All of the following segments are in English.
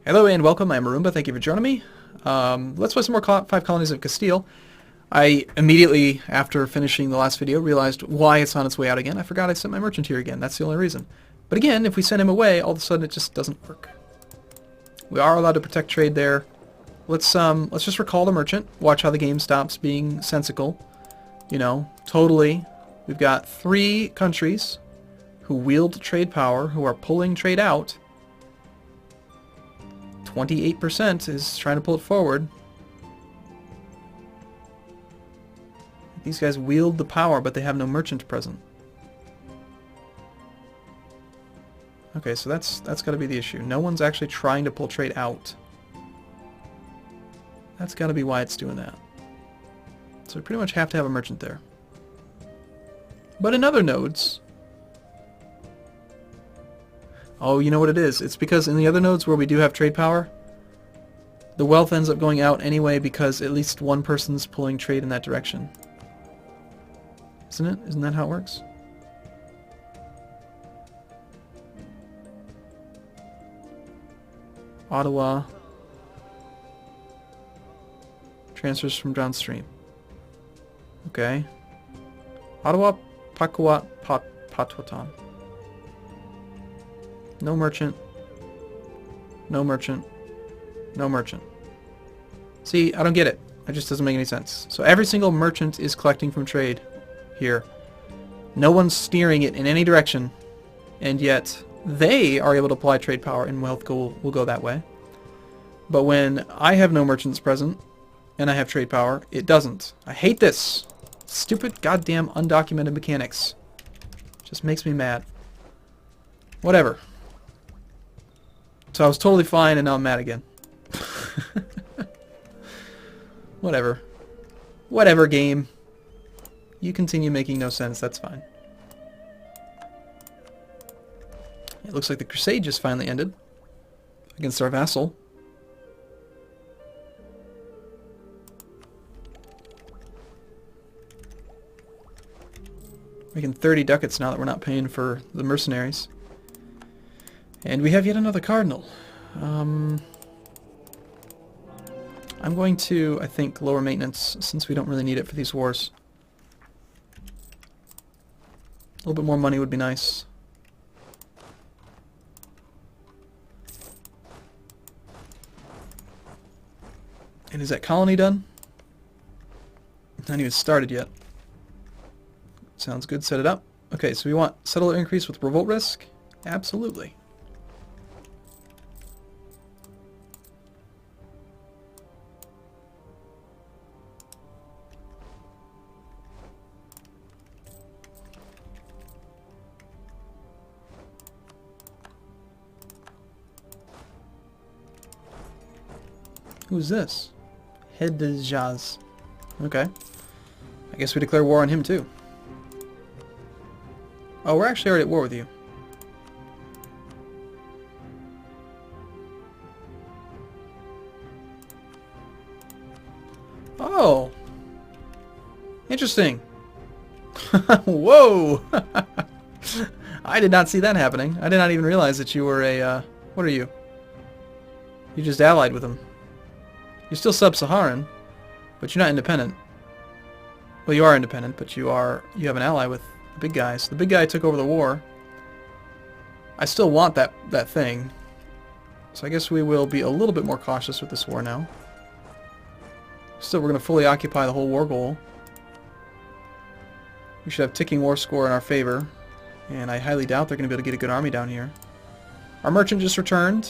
Hello and welcome, I'm Arumba, thank you for joining me. Let's play some more Five Colonies of Castile. I immediately, after finishing the last video, realized why it's on its way out again. I forgot I sent my merchant here again, that's the only reason. But again, if we send him away, all of a sudden it just doesn't work. We are allowed to protect trade there. Let's just recall the merchant, watch how the game stops being sensical. You know, totally. We've got 3 countries who wield trade power, who are pulling trade out. 28% is trying to pull it forward. These guys wield the power, but they have no merchant present. Okay, so that's got to be the issue. No one's actually trying to pull trade out. That's got to be why it's doing that. So we pretty much have to have a merchant there. But in other nodes... Oh, you know what it is? It's because in the other nodes where we do have trade power, the wealth ends up going out anyway because at least one person's pulling trade in that direction. Isn't it? Isn't that how it works? Ottawa. Transfers from downstream. Okay. Ottawa, Pakuat, Patwatan. No merchant. No merchant. No merchant. See, I don't get it. It just doesn't make any sense. So every single merchant is collecting from trade here. No one's steering it in any direction. And yet they are able to apply trade power and wealth will go that way. But when I have no merchants present and I have trade power, it doesn't. I hate this. Stupid goddamn undocumented mechanics. Just makes me mad. Whatever. So I was totally fine, and now I'm mad again. Whatever. Whatever, game. You continue making no sense, that's fine. It looks like the crusade just finally ended. Against our vassal. Making 30 ducats now that we're not paying for the mercenaries. And we have yet another cardinal. I'm going to, I think, lower maintenance since we don't really need it for these wars. A little bit more money would be nice. And is that colony done? Not even started yet. Sounds good, set it up. Okay, so we want settler increase with revolt risk? Absolutely. Who's this? Hedjaz. Okay. I guess we declare war on him too. Oh, we're actually already at war with you. Oh! Interesting. Whoa! I did not see that happening. I did not even realize that you were a, what are you? You just allied with him. You're still sub-Saharan, but you're not independent. Well, you are independent, but you have an ally with the big guys. The big guy took over the war. I still want that thing. So I guess we will be a little bit more cautious with this war now. Still, we're going to fully occupy the whole war goal. We should have ticking war score in our favor. And I highly doubt they're going to be able to get a good army down here. Our merchant just returned.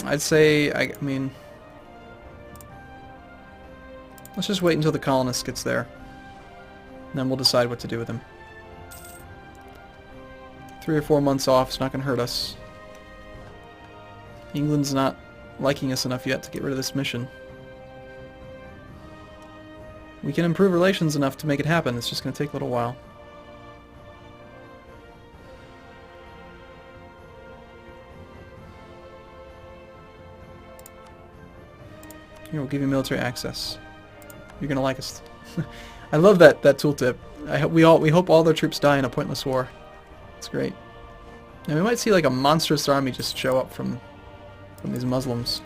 I'd say, I mean, let's just wait until the colonist gets there. And then we'll decide what to do with him. 3 or 4 months off is not going to hurt us. England's not liking us enough yet to get rid of this mission. We can improve relations enough to make it happen, it's just going to take a little while. Here, we'll give you military access. You're gonna like us. I love that tooltip. We hope all their troops die in a pointless war. That's great. Now we might see like a monstrous army just show up from these Muslims.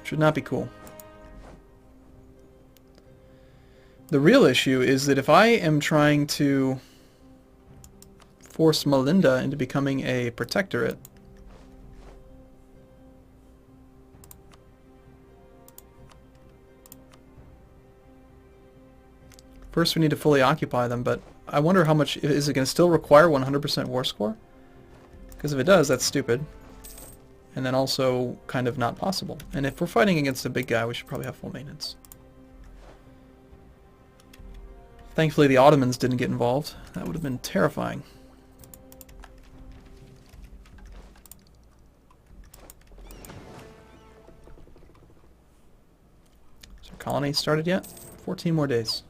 Should not be cool. The real issue is that if I am trying to force Melinda into becoming a protectorate, first we need to fully occupy them, but I wonder how much, is it going to still require 100% war score? Because if it does, that's stupid. And then also kind of not possible. And if we're fighting against a big guy, we should probably have full maintenance. Thankfully the Ottomans didn't get involved. That would have been terrifying. Is our colony started yet? 14 more days.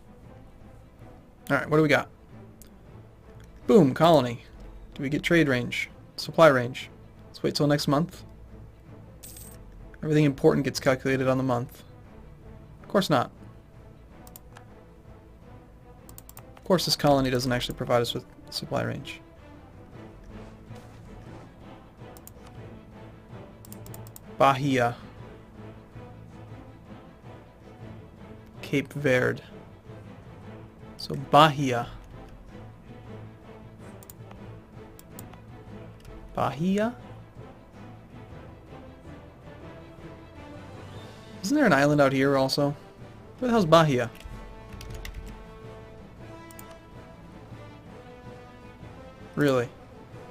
Alright, what do we got? Boom, colony. Do we get trade range? Supply range. Let's wait till next month. Everything important gets calculated on the month. Of course not. Of course this colony doesn't actually provide us with supply range. Bahia. Cape Verde. So Bahia. Bahia? Isn't there an island out here also? Where the hell's Bahia? Really?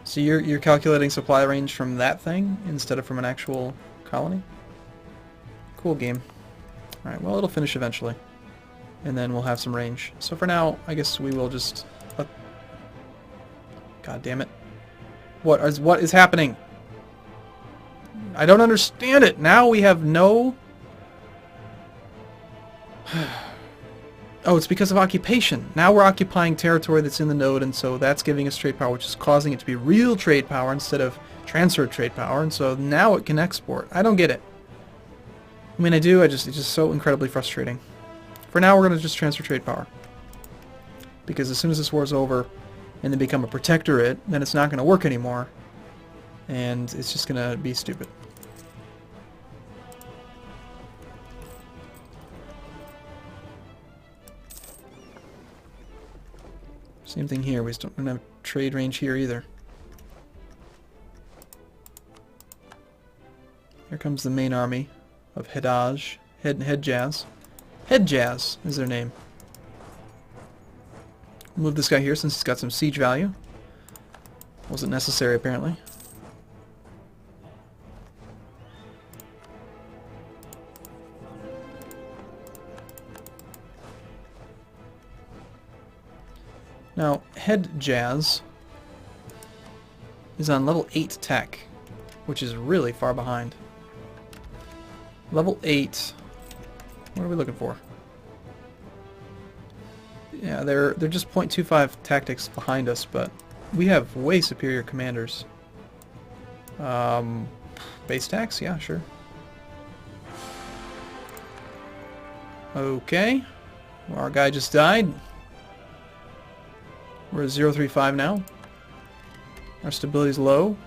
So you're calculating supply range from that thing instead of from an actual colony? Cool game. Alright, well it'll finish eventually. And then we'll have some range. So for now, I guess we will just let... God damn it. What is happening? I don't understand it. Now we have no... Oh, it's because of occupation. Now we're occupying territory that's in the node, and so that's giving us trade power, which is causing it to be real trade power instead of transferred trade power, and so now it can export. I don't get it. I mean, I do, it's just so incredibly frustrating. For now, we're going to just transfer trade power. Because as soon as this war's over and they become a protectorate, then it's not going to work anymore, and it's just going to be stupid. Same thing here, we just don't have trade range here either. Here comes the main army of Hedjaz. Hedjaz is their name. Move this guy here since he's got some siege value. Wasn't necessary apparently. Now, Hedjaz is on level 8 tech, which is really far behind. Level 8, what are we looking for? Yeah, they're just 0.25 tactics behind us, but we have way superior commanders. Base tax? Yeah, sure. Okay. Well, our guy just died. We're at 035 now. Our stability's low.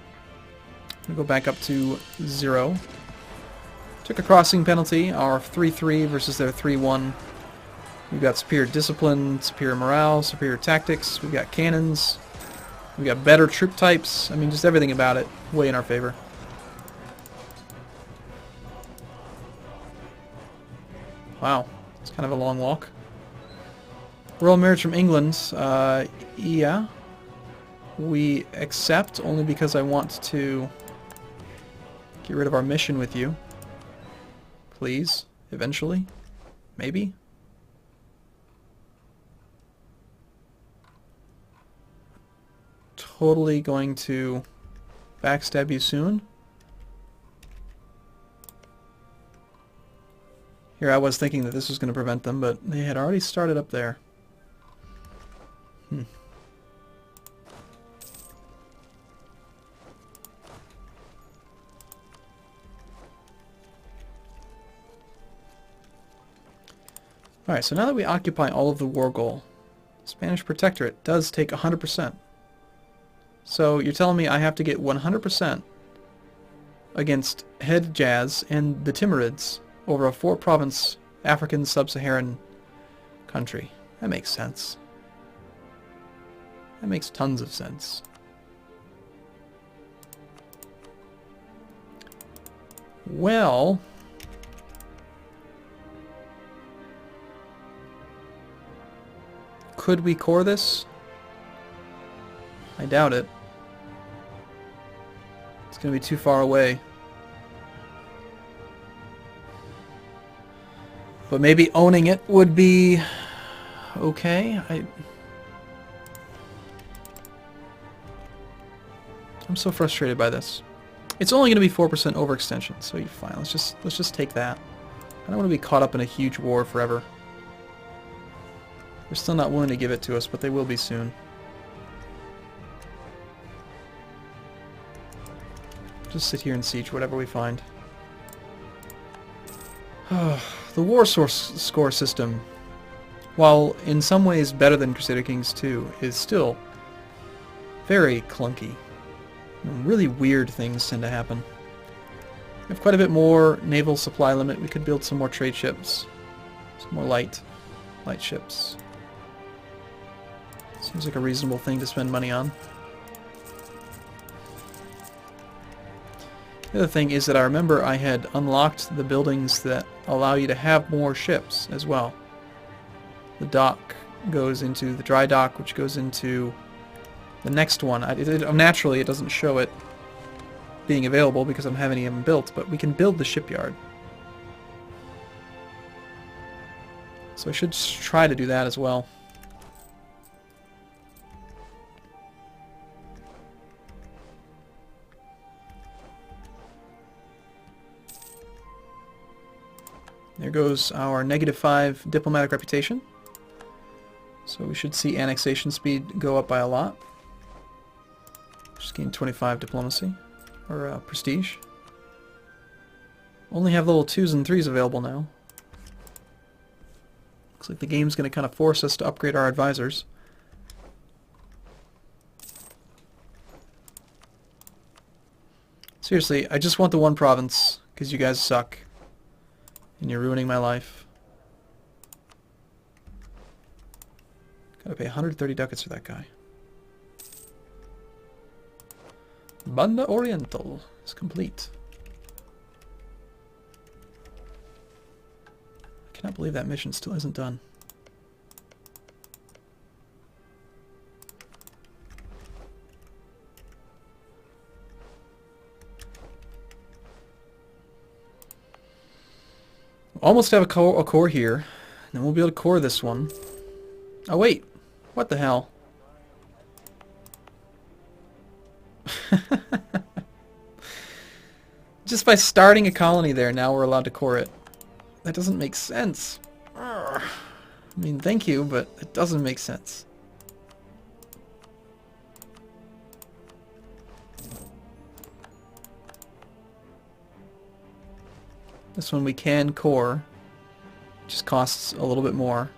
We'll go back up to 0. Took a crossing penalty. Our 3-3 versus their 3-1. We've got superior discipline, superior morale, superior tactics. We've got cannons. We've got better troop types. I mean, just everything about it way in our favor. Wow. It's kind of a long walk. Royal marriage from England. Yeah. We accept only because I want to get rid of our mission with you. Please. Eventually. Maybe. Totally going to backstab you soon. Here I was thinking that this was going to prevent them, but they had already started up there. Alright, so now that we occupy all of the war goal, Spanish Protectorate does take 100%. So you're telling me I have to get 100% against Hedjaz and the Timurids over a 4-province African sub-Saharan country. That makes sense. That makes tons of sense. Well, could we core this? I doubt it. It's going to be too far away. But maybe owning it would be okay. I'm so frustrated by this. It's only going to be 4% overextension, so you're fine. Let's just take that. I don't want to be caught up in a huge war forever. They're still not willing to give it to us, but they will be soon. Just sit here and siege whatever we find. The war score system, while in some ways better than Crusader Kings 2, is still very clunky. Really weird things tend to happen. We have quite a bit more naval supply limit. We could build some more trade ships. Some more light ships. Seems like a reasonable thing to spend money on. The other thing is that I remember I had unlocked the buildings that allow you to have more ships as well. The dock goes into the dry dock, which goes into the next one. Naturally, it doesn't show it being available because I don't have any of them built, but we can build the shipyard. So I should try to do that as well. There goes our -5 diplomatic reputation. So we should see annexation speed go up by a lot. Just gained 25 diplomacy, or prestige. Only have level 2s and 3s available now. Looks like the game's going to kind of force us to upgrade our advisors. Seriously, I just want the one province, because you guys suck. And you're ruining my life. Gotta pay 130 ducats for that guy. Banda Oriental is complete. I cannot believe that mission still isn't done. Almost have a core here, and then we'll be able to core this one. Oh wait, what the hell? Just by starting a colony there, now we're allowed to core it. That doesn't make sense. I mean, thank you, but it doesn't make sense. This one we can core. Just costs a little bit more.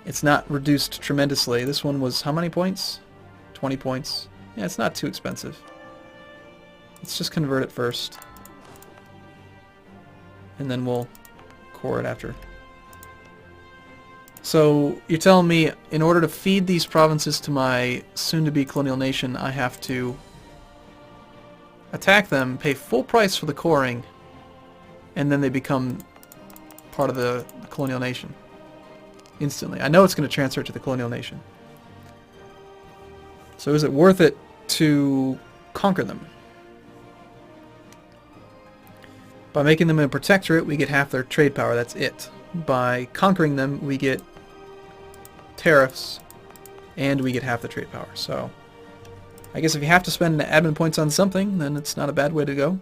It's not reduced tremendously. This one was how many points? 20 points. Yeah, it's not too expensive. Let's just convert it first. And then we'll core it after. So you're telling me in order to feed these provinces to my soon-to-be colonial nation, I have to attack them, pay full price for the coring, and then they become part of the colonial nation instantly. I know it's going to transfer to the colonial nation. So is it worth it to conquer them? By making them a protectorate, we get half their trade power. That's it. By conquering them, we get tariffs, and we get half the trade power. So I guess if you have to spend admin points on something, then it's not a bad way to go.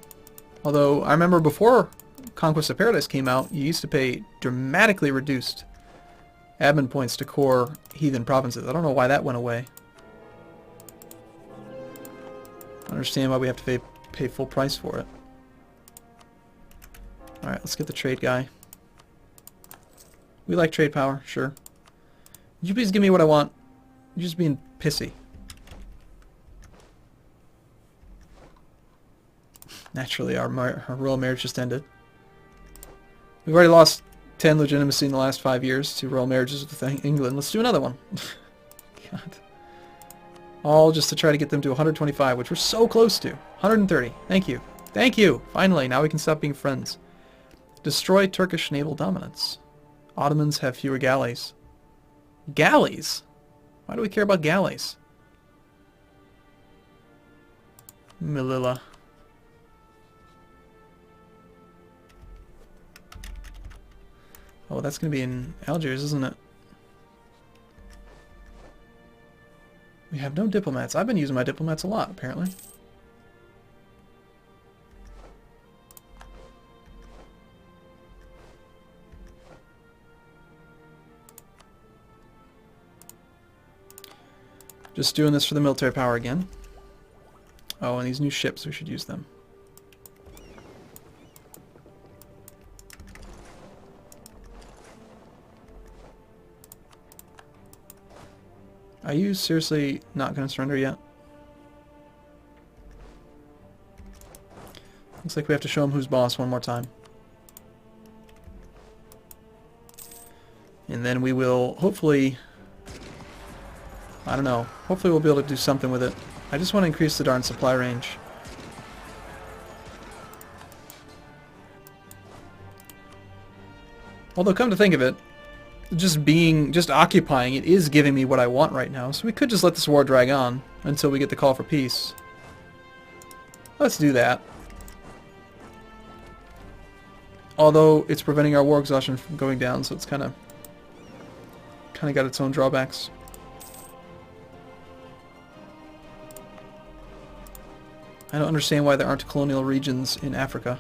Although I remember before Conquest of Paradise came out, you used to pay dramatically reduced admin points to core heathen provinces. I don't know why that went away. I don't understand why we have to pay full price for it. Alright, let's get the trade guy. We like trade power, sure. Would you please give me what I want? You're just being pissy. Naturally, our royal marriage just ended. We've already lost 10 legitimacy in the last 5 years to royal marriages with England. Let's do another one. God. All just to try to get them to 125, which we're so close to. 130. Thank you. Thank you. Finally, now we can stop being friends. Destroy Turkish naval dominance. Ottomans have fewer galleys. Galleys? Why do we care about galleys? Melilla. Oh, that's going to be in Algiers, isn't it? We have no diplomats. I've been using my diplomats a lot, apparently. Just doing this for the military power again. Oh, and these new ships, we should use them. Are you seriously not going to surrender yet? Looks like we have to show him who's boss one more time. And then we will hopefully... I don't know. Hopefully we'll be able to do something with it. I just want to increase the darn supply range. Although, come to think of it, just occupying it is giving me what I want right now. So we could just let this war drag on until we get the call for peace. Let's do that. Although it's preventing our war exhaustion from going down, so it's kind of got its own drawbacks. I don't understand why there aren't colonial regions in Africa.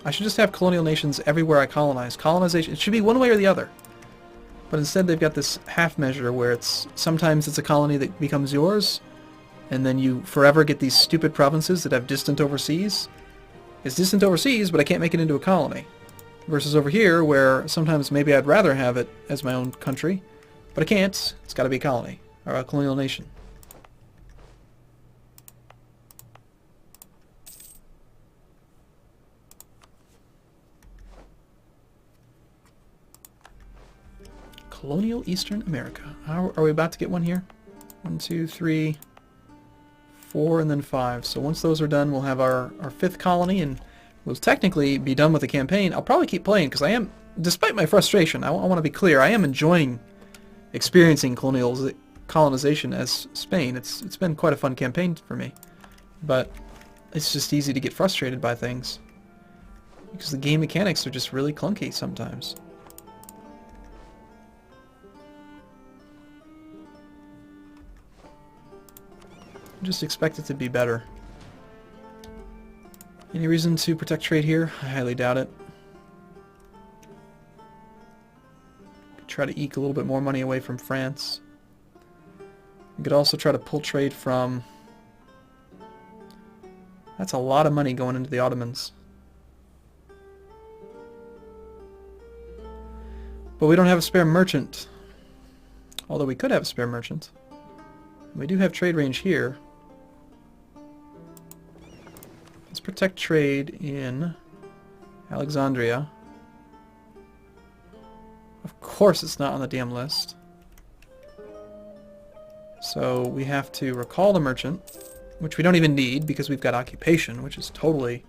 I should just have colonial nations everywhere I colonize. Colonization, it should be one way or the other. But instead they've got this half measure where sometimes it's a colony that becomes yours, and then you forever get these stupid provinces that have distant overseas. It's distant overseas, but I can't make it into a colony. Versus over here, where sometimes maybe I'd rather have it as my own country, but I can't. It's got to be a colony, or a colonial nation. Colonial Eastern America. Are we about to get one here? 1, 2, 3, 4, and then 5. So once those are done, we'll have our 5th colony, and we'll technically be done with the campaign. I'll probably keep playing, because I am, despite my frustration, I want to be clear, I am enjoying experiencing colonization as Spain. It's been quite a fun campaign for me. But it's just easy to get frustrated by things. Because the game mechanics are just really clunky sometimes. Just expect it to be better. Any reason to protect trade here? I highly doubt it. Could try to eke a little bit more money away from France. You could also try to pull trade from... That's a lot of money going into the Ottomans. But we don't have a spare merchant. Although we could have a spare merchant. We do have trade range here. Let's protect trade in Alexandria. Of course it's not on the damn list. So we have to recall the merchant, which we don't even need because we've got occupation, which is totally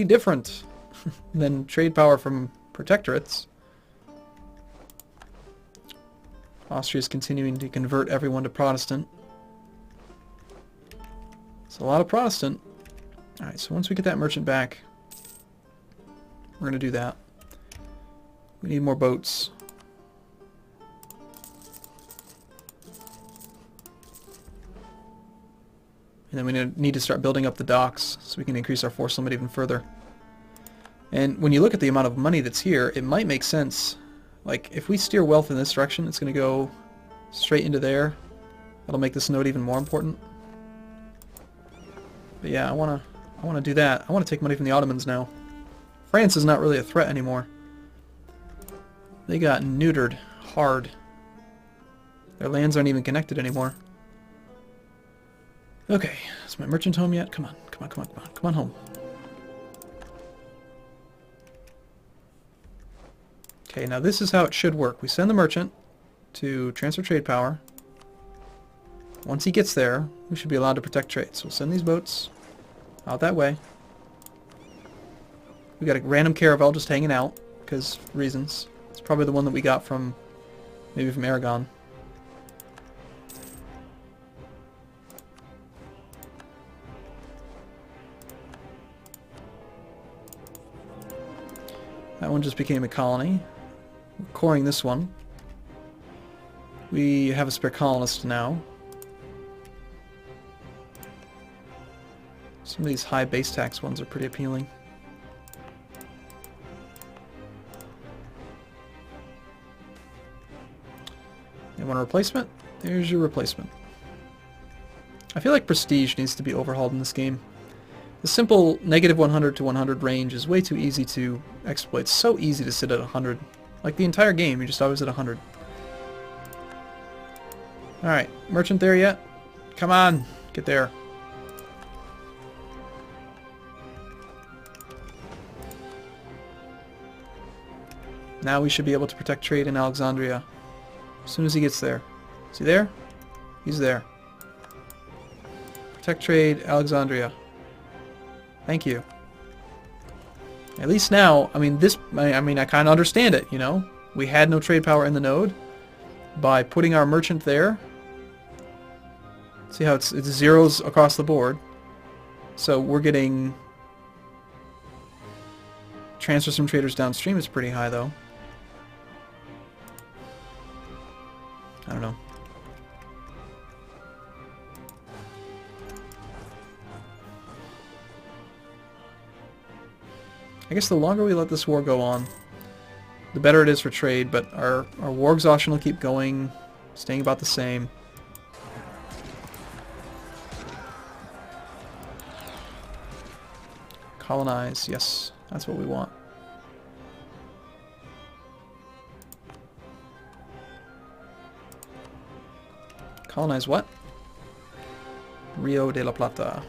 different than trade power from protectorates. Austria's continuing to convert everyone to Protestant. It's a lot of Protestant. Alright, so once we get that merchant back, we're going to do that. We need more boats. And then we need to start building up the docks so we can increase our force limit even further. And when you look at the amount of money that's here, it might make sense. Like, if we steer wealth in this direction, it's going to go straight into there. That'll make this node even more important. But yeah, I want to do that. I want to take money from the Ottomans now. France is not really a threat anymore. They got neutered hard. Their lands aren't even connected anymore. Okay, is my merchant home yet? Come on, come on, come on, come on, come on home. Okay, now this is how it should work. We send the merchant to transfer trade power. Once he gets there, we should be allowed to protect trade. So we'll send these boats out that way. We got a random caravel just hanging out, because reasons. It's probably the one that we got from, maybe from Aragon. That one just became a colony. We're coring this one. We have a spare colonist now. Some of these high base tax ones are pretty appealing. You want a replacement? There's your replacement. I feel like prestige needs to be overhauled in this game. The simple negative 100 to 100 range is way too easy to exploit. It's so easy to sit at 100. Like the entire game, you're just always at 100. Alright, merchant there yet? Come on, get there. Now we should be able to protect trade in Alexandria as soon as he gets there. Is he there? He's there. Protect trade, Alexandria. Thank you. At least now, I mean, I kind of understand it, you know? We had no trade power in the node. By putting our merchant there, see how it's zeros across the board. So we're getting transfers from traders downstream is pretty high, though. I don't know. I guess the longer we let this war go on, the better it is for trade, but our war exhaustion will keep going, staying about the same. Colonize, yes, that's what we want. Colonize what? Rio de la Plata.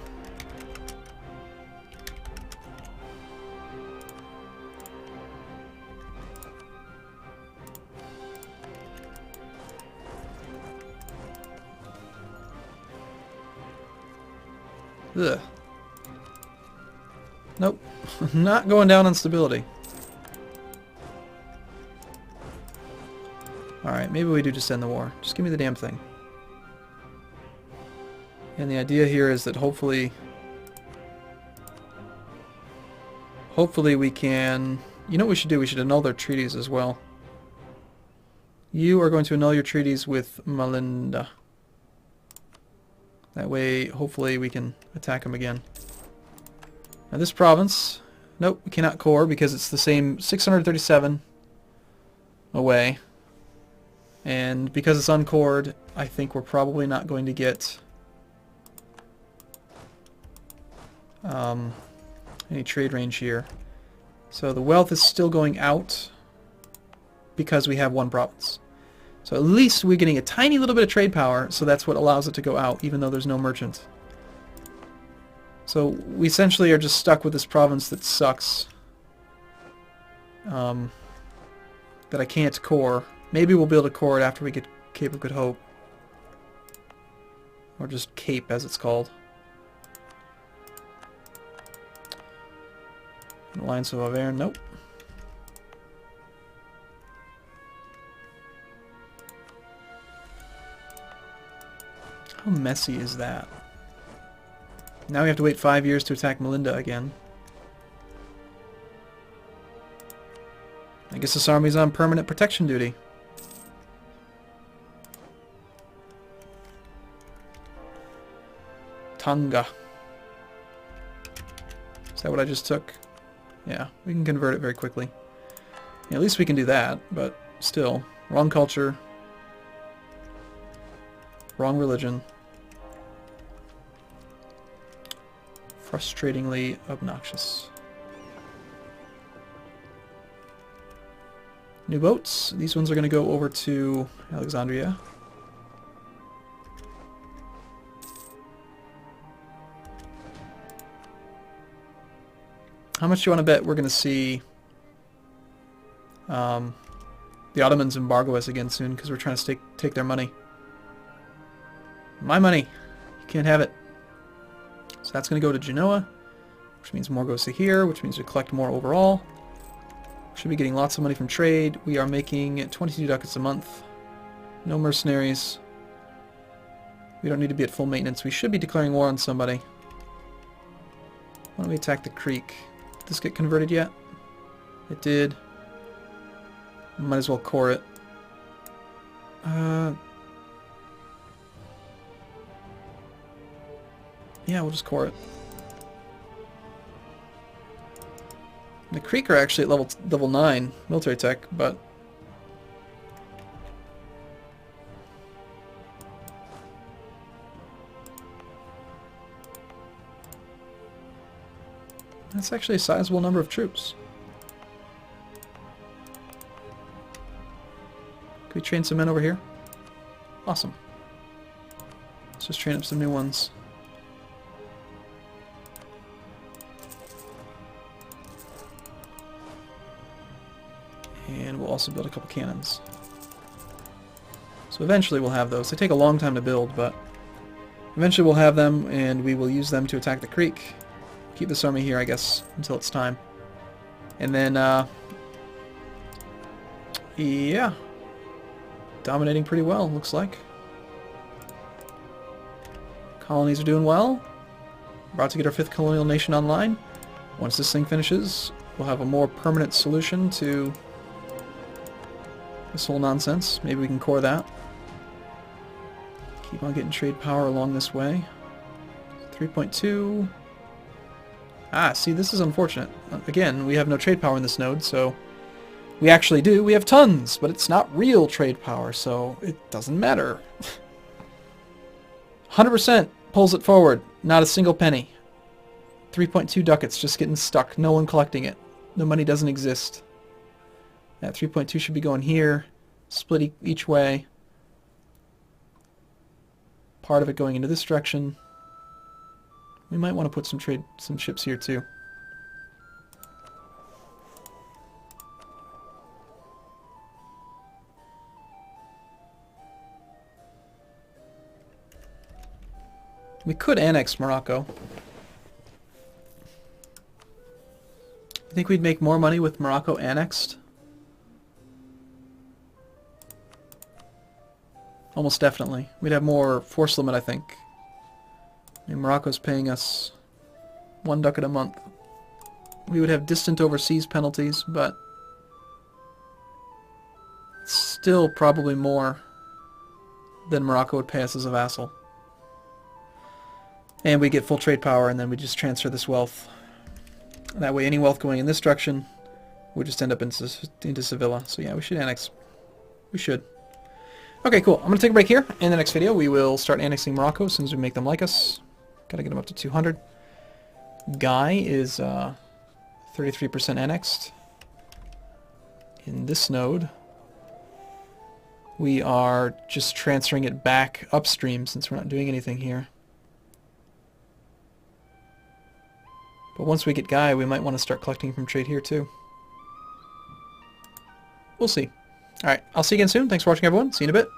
Ugh. Nope. Not going down on stability. Alright, maybe we do just end the war. Just give me the damn thing. And the idea here is that hopefully we can... You know what we should do? We should annul their treaties as well. You are going to annul your treaties with Malinda. That way, hopefully, we can attack them again. Now this province, nope, we cannot core because it's the same 637 away. And because it's uncored, I think we're probably not going to get any trade range here. So the wealth is still going out because we have one province. So at least we're getting a tiny little bit of trade power, so that's what allows it to go out, even though there's no merchant. So we essentially are just stuck with this province that sucks. That I can't core. Maybe we'll be able to core it after we get Cape of Good Hope. Or just Cape, as it's called. Alliance of Auvergne, nope. How messy is that? Now we have to wait 5 years to attack Melinda again. I guess this army's on permanent protection duty. Tonga. Is that what I just took? Yeah, we can convert it very quickly. Yeah, at least we can do that, but still. Wrong culture. Wrong religion. Frustratingly obnoxious. New boats. These ones are going to go over to Alexandria. How much do you want to bet we're going to see the Ottomans embargo us again soon because we're trying to take their money? My money. You can't have it. So that's going to go to Genoa, which means more goes to here, which means we collect more overall. Should be getting lots of money from trade. We are making 22 ducats a month. No mercenaries. We don't need to be at full maintenance. We should be declaring war on somebody. Why don't we attack the creek? Did this get converted yet? It did. Might as well core it. Yeah, we'll just core it. The Creek are actually at level 9 military tech, but that's actually a sizable number of troops. Can we train some men over here? Awesome. Let's just train up some new ones. And we'll also build a couple cannons. So eventually we'll have those. They take a long time to build, but eventually we'll have them, and we will use them to attack the creek. Keep this army here, I guess, until it's time. And then, yeah. Dominating pretty well, looks like. Colonies are doing well. About to get our 5th colonial nation online. Once this thing finishes, we'll have a more permanent solution to this whole nonsense. Maybe we can core that. Keep on getting trade power along this way. 3.2. Ah, see, this is unfortunate. Again, we have no trade power in this node, so we actually do. We have tons, but it's not real trade power, so it doesn't matter. 100% pulls it forward. Not a single penny. 3.2 ducats just getting stuck. No one collecting it. The money doesn't exist. That 3.2 should be going here. Split each way. Part of it going into this direction. We might want to put some ships here too. We could annex Morocco. I think we'd make more money with Morocco annexed. Almost definitely. We'd have more force limit, I think. I mean, Morocco's paying us 1 ducat a month. We would have distant overseas penalties, but still probably more than Morocco would pay us as a vassal. And we get full trade power, and then we just transfer this wealth. And that way, any wealth going in this direction would just end up into Sevilla. So yeah, we should annex. We should. Okay, cool. I'm going to take a break here. In the next video, we will start annexing Morocco as soon as we make them like us. Gotta get them up to 200. Guy is 33% annexed. In this node, we are just transferring it back upstream since we're not doing anything here. But once we get Guy, we might want to start collecting from trade here too. We'll see. Alright, I'll see you again soon. Thanks for watching, everyone. See you in a bit.